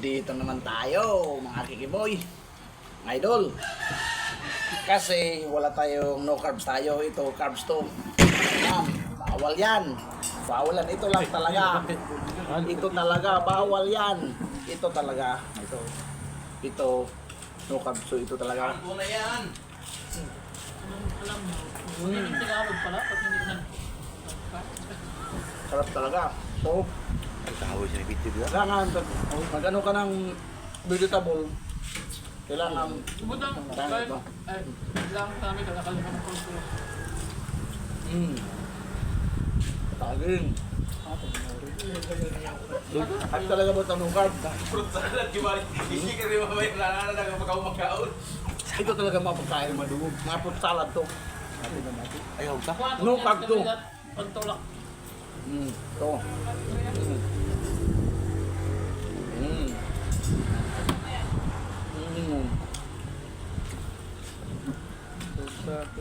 Nandito naman tayo, mga kikiboy, mga idol. Kasi wala tayong no carbs tayo. Ito, carbs to. Yan, bawal yan. Bawalan, ito lang talaga. Ito talaga, bawal yan. Ito talaga. Ito, no carbs. So ito talaga. Ano na yan? Alam mo, hindi Tagalog pala, pag hindi ko na... Sarap talaga. So, Nagkahawa siya ng video diba? kailangan, mag-ano ka ng vegetable. Kailangan, Subutang, kahit, ay, lang sa amin, nakalimutan ng kulto. Taging. At talaga ba ito no carb? Fruit salad, gimana? Hindi ka rin mamay, nananalag ang magkaon. Ito talaga mga pagkain madugog. Mga fruit salad to. Ayaw ka? No carb to. Pagtulak. To.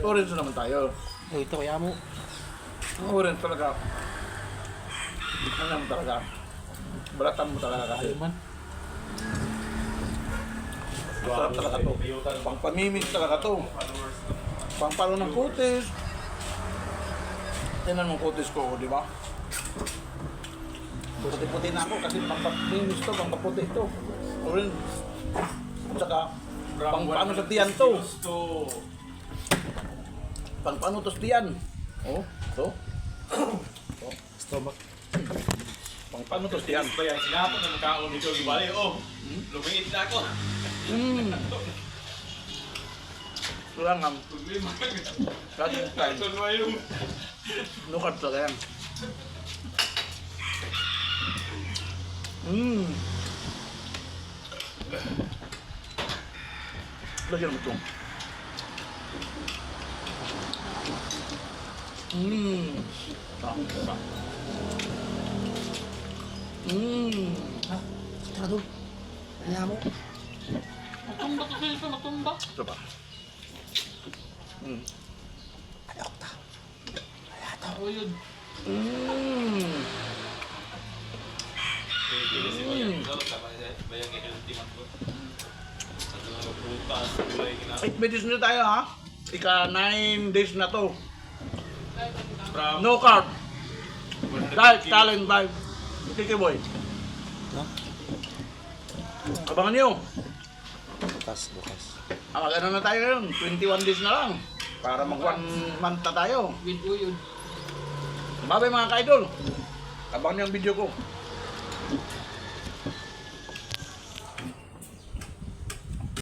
Orange naman tayo. Ito kaya mo. Orange talaga. Ano naman talaga. Balatan mo talaga kasi. Man. Masarap talaga to. Pangpamimig talaga to. Pangpalo ng kutis. Tingnan mo kutis ko, di ba? Puti-puti na ako kasi pangpamimig to, pangpaputi to. Orange. At saka, pangpano sa tiyan to. Pangpano to sa tiyan. Oh, to. Stomach. Pangpano to sa tiyan. Ba yan? Sinapot na magkaon dito. Gibali, oh. Lumiit na ako. Kailangan, Problema. kasi time. Ito mo yung... No carb talaga yan. Lagyan mo ito. Sarap. Sarado. Kaya mo. Matumba to sila, matumba. Ito pa. O yun. Ay, may days na tayo ha. Ika 9 days na to. No carb. Diet, talent, dive. Kiki boy. No? Abangan nyo. Bukas. Ano na tayo ngayon? 21 days na lang. Para mag 1 month na tayo. With uyod. Bye-bye mga ka-idol. Abangan nyo ang video ko.